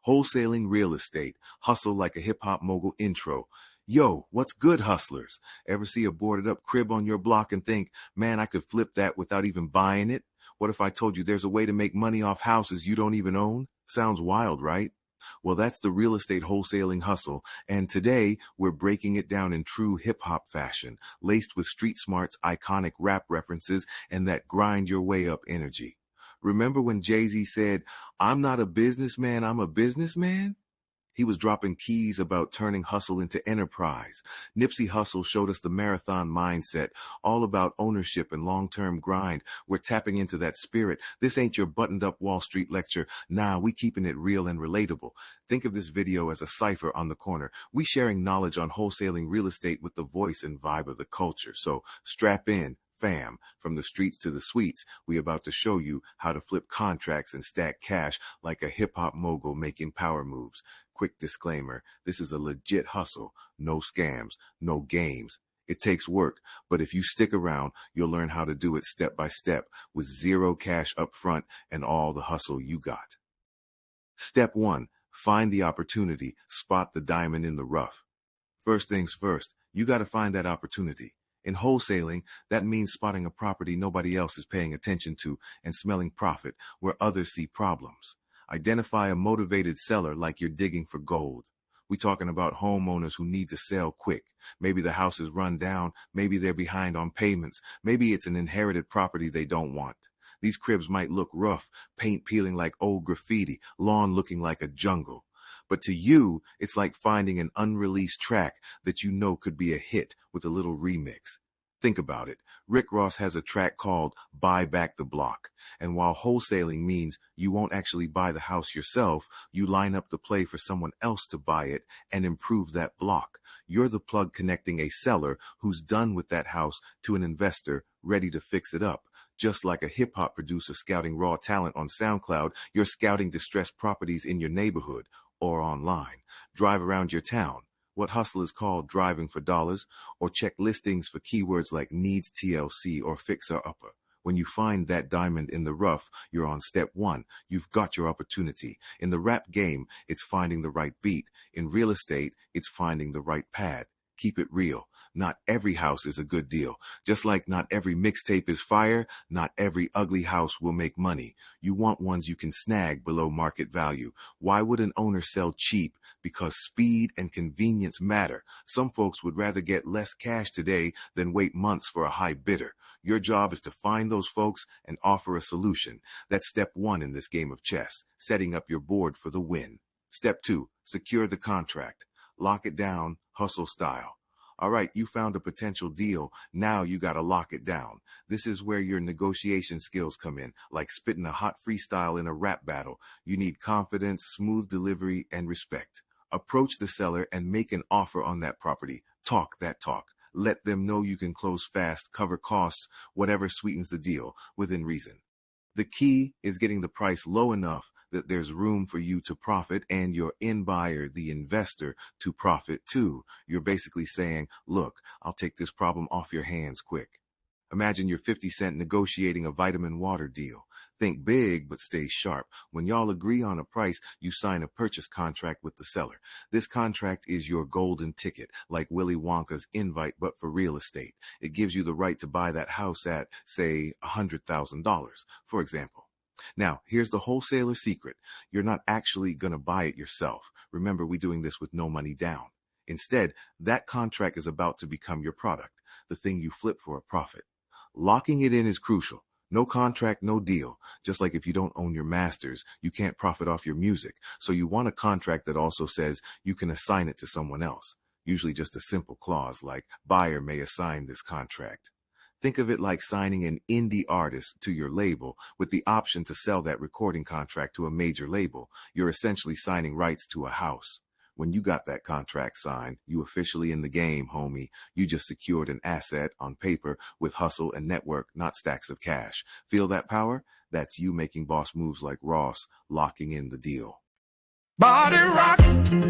Wholesaling real estate, hustle like a hip-hop mogul intro. Yo, what's good, hustlers? Ever see a boarded up crib on your block and think, man, I could flip that without even buying it? What if I told you there's a way to make money off houses you don't even own? Sounds wild, right? Well, that's the real estate wholesaling hustle, and today we're breaking it down in true hip-hop fashion, laced with street smarts, iconic rap references, and that grind your way up energy. Remember when Jay-Z said, "I'm not a businessman, I'm a businessman"? He was dropping keys about turning hustle into enterprise. Nipsey Hussle showed us the marathon mindset, all about ownership and long-term grind. We're tapping into that spirit. This ain't your buttoned-up Wall Street lecture. Nah, we keeping it real and relatable. Think of this video as a cipher on the corner. We sharing knowledge on wholesaling real estate with the voice and vibe of the culture. So strap in. Fam, from the streets to the suites, we about to show you how to flip contracts and stack cash like a hip-hop mogul making power moves. Quick disclaimer, this is a legit hustle, no scams, no games. It takes work, but if you stick around, you'll learn how to do it step by step with zero cash up front and all the hustle you got. Step 1, find the opportunity, spot the diamond in the rough. First things first, you got to find that opportunity. In wholesaling, that means spotting a property nobody else is paying attention to and smelling profit where others see problems. Identify a motivated seller like you're digging for gold. We're talking about homeowners who need to sell quick. Maybe the house is run down. Maybe they're behind on payments. Maybe it's an inherited property they don't want. These cribs might look rough, paint peeling like old graffiti, lawn looking like a jungle. But to you, it's like finding an unreleased track that you know could be a hit with a little remix. Think about it. Rick Ross has a track called Buy Back the Block. And while wholesaling means you won't actually buy the house yourself, you line up the play for someone else to buy it and improve that block. You're the plug connecting a seller who's done with that house to an investor ready to fix it up. Just like a hip-hop producer scouting raw talent on SoundCloud, you're scouting distressed properties in your neighborhood or online. Drive around your town. What hustlers call driving for dollars, or check listings for keywords like needs TLC or fixer-upper. When you find that diamond in the rough, you're on step 1. You've got your opportunity. In the rap game, it's finding the right beat. In real estate, it's finding the right pad. Keep it real. Not every house is a good deal. Just like not every mixtape is fire, not every ugly house will make money. You want ones you can snag below market value. Why would an owner sell cheap? Because speed and convenience matter. Some folks would rather get less cash today than wait months for a high bidder. Your job is to find those folks and offer a solution. That's step 1 in this game of chess, setting up your board for the win. Step 2, secure the contract. Lock it down, hustle style. All right, you found a potential deal. Now you got to lock it down. This is where your negotiation skills come in, like spitting a hot freestyle in a rap battle. You need confidence, smooth delivery, and respect. Approach the seller and make an offer on that property. Talk that talk. Let them know you can close fast, cover costs, whatever sweetens the deal, within reason. The key is getting the price low enough that there's room for you to profit and your end buyer, the investor, to profit too. You're basically saying, look, I'll take this problem off your hands quick. Imagine you're 50 Cent negotiating a vitamin water deal. Think big, but stay sharp. When y'all agree on a price, you sign a purchase contract with the seller. This contract is your golden ticket, like Willy Wonka's invite, but for real estate. It gives you the right to buy that house at, say, $100,000, for example. Now, here's the wholesaler secret. You're not actually going to buy it yourself. Remember, we're doing this with no money down. Instead, that contract is about to become your product, the thing you flip for a profit. Locking it in is crucial. No contract, no deal. Just like if you don't own your masters, you can't profit off your music. So you want a contract that also says you can assign it to someone else. Usually just a simple clause like buyer may assign this contract. Think of it like signing an indie artist to your label with the option to sell that recording contract to a major label. You're essentially signing rights to a house. When you got that contract signed, you officially in the game, homie. You just secured an asset on paper with hustle and network, not stacks of cash. Feel that power? That's you making boss moves like Ross, locking in the deal. Body rocking,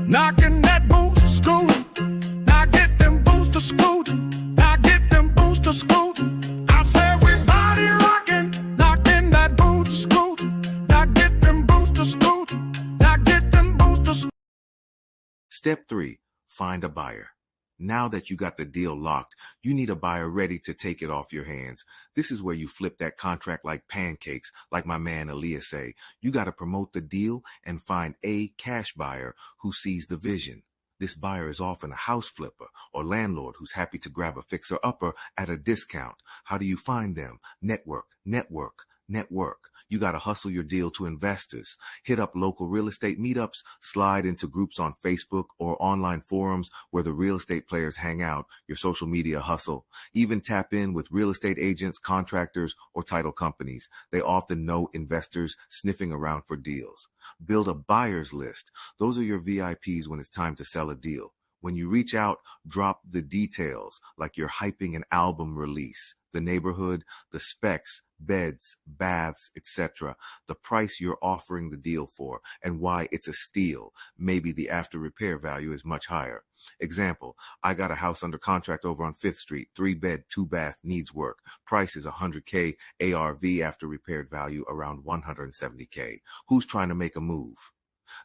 knocking that booster scooting. Now get them booster scooting. Now get them booster scooting. I said we body rocking, knocking that booster scooting. Now get them booster scooting. Now get booster. Step 3. Find a buyer. Now that you got the deal locked, you need a buyer ready to take it off your hands. This is where you flip that contract like pancakes, like my man Elias say. You got to promote the deal and find a cash buyer who sees the vision. This buyer is often a house flipper or landlord who's happy to grab a fixer-upper at a discount. How do you find them? Network, network, network. You got to hustle your deal to investors. Hit up local real estate meetups, slide into groups on Facebook or online forums where the real estate players hang out, your social media hustle. Even tap in with real estate agents, contractors, or title companies. They often know investors sniffing around for deals. Build a buyer's list. Those are your VIPs when it's time to sell a deal. When you reach out, drop the details like you're hyping an album release, the neighborhood, the specs, beds, baths, etc., the price you're offering the deal for, and why it's a steal. Maybe the after repair value is much higher. Example, I got a house under contract over on 5th Street, 3-bed, 2-bath, needs work. Price is $100K, ARV after repaired value around $170K. Who's trying to make a move?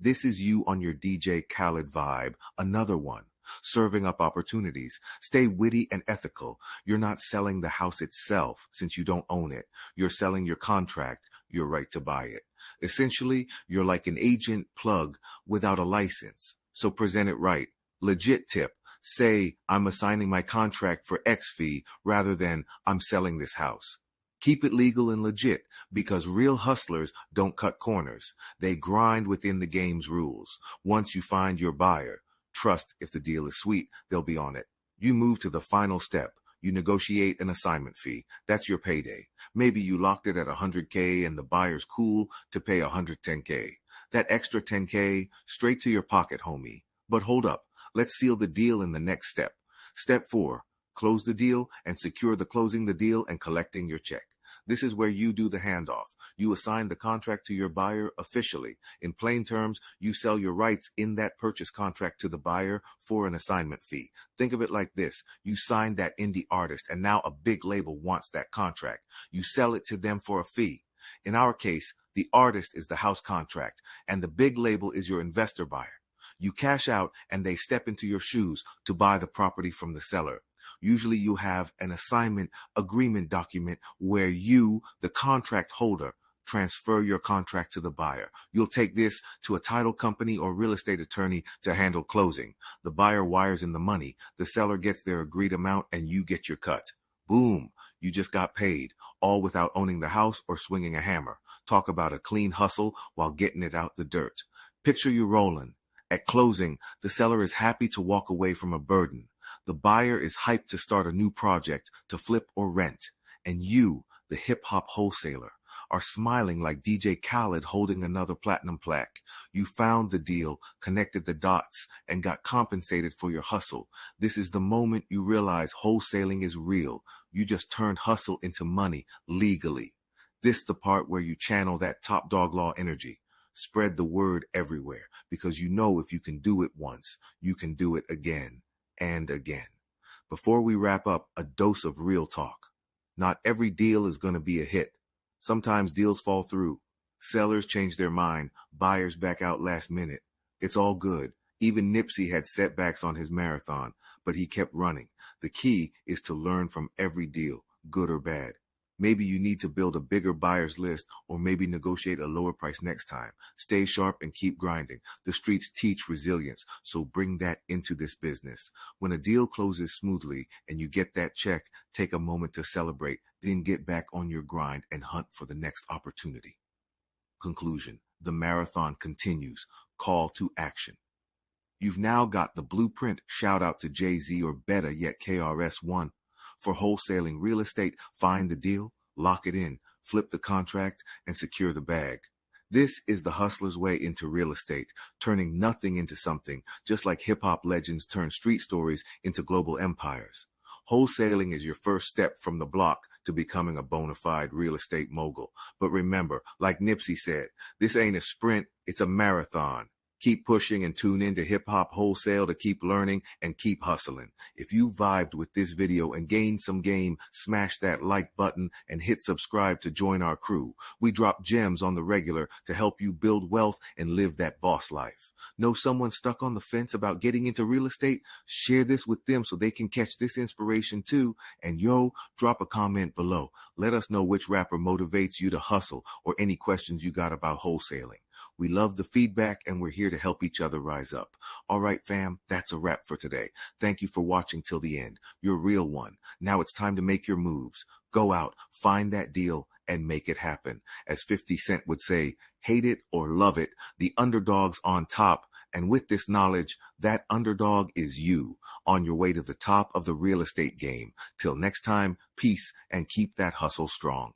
This is you on your DJ Khaled vibe, another one. Serving up opportunities. Stay witty and ethical. You're not selling the house itself since you don't own it. You're selling your contract, your right to buy it. Essentially, you're like an agent plug without a license. So present it right. Legit tip. Say, I'm assigning my contract for X fee rather than I'm selling this house. Keep it legal and legit because real hustlers don't cut corners. They grind within the game's rules. Once you find your buyer, trust if the deal is sweet, they'll be on it. You move to the final step. You negotiate an assignment fee. That's your payday. Maybe you locked it at $100K and the buyer's cool to pay $110K. That extra $10K straight to your pocket, homie. But hold up. Let's seal the deal in the next step. Step 4. Close the deal and secure the closing the deal and collecting your check. This is where you do the handoff. You assign the contract to your buyer officially. In plain terms, you sell your rights in that purchase contract to the buyer for an assignment fee. Think of it like this. You signed that indie artist and now a big label wants that contract. You sell it to them for a fee. In our case, the artist is the house contract and the big label is your investor buyer. You cash out and they step into your shoes to buy the property from the seller. Usually you have an assignment agreement document where you, the contract holder, transfer your contract to the buyer. You'll take this to a title company or real estate attorney to handle closing. The buyer wires in the money, the seller gets their agreed amount, and you get your cut. Boom, you just got paid, all without owning the house or swinging a hammer. Talk about a clean hustle while getting it out the dirt. Picture you rolling. At closing, the seller is happy to walk away from a burden. The buyer is hyped to start a new project, to flip or rent. And you, the hip hop wholesaler, are smiling like DJ Khaled holding another platinum plaque. You found the deal, connected the dots, and got compensated for your hustle. This is the moment you realize wholesaling is real. You just turned hustle into money legally. This the part where you channel that top dog law energy. Spread the word everywhere because you know if you can do it once, you can do it again and again. Before we wrap up, a dose of real talk. Not every deal is going to be a hit. Sometimes deals fall through. Sellers change their mind. Buyers back out last minute. It's all good. Even Nipsey had setbacks on his marathon, but he kept running. The key is to learn from every deal, good or bad. Maybe you need to build a bigger buyer's list or maybe negotiate a lower price next time. Stay sharp and keep grinding. The streets teach resilience, so bring that into this business. When a deal closes smoothly and you get that check, take a moment to celebrate, then get back on your grind and hunt for the next opportunity. Conclusion. The marathon continues. Call to action. You've now got the blueprint. Shout out to Jay-Z or better yet KRS-One. For wholesaling real estate, find the deal, lock it in, flip the contract, and secure the bag. This is the hustler's way into real estate, turning nothing into something, just like hip-hop legends turn street stories into global empires. Wholesaling is your first step from the block to becoming a bona fide real estate mogul. But remember, like Nipsey said, this ain't a sprint, it's a marathon. Keep pushing and tune in to Hip Hop Wholesale to keep learning and keep hustling. If you vibed with this video and gained some game, smash that like button and hit subscribe to join our crew. We drop gems on the regular to help you build wealth and live that boss life. Know someone stuck on the fence about getting into real estate? Share this with them so they can catch this inspiration too. And drop a comment below. Let us know which rapper motivates you to hustle or any questions you got about wholesaling. We love the feedback and we're here to help each other rise up. All right, fam, that's a wrap for today. Thank you for watching till the end. You're a real one. Now it's time to make your moves. Go out, find that deal, and make it happen. As 50 Cent would say, hate it or love it, the underdog's on top. And with this knowledge, that underdog is you on your way to the top of the real estate game. Till next time, peace and keep that hustle strong.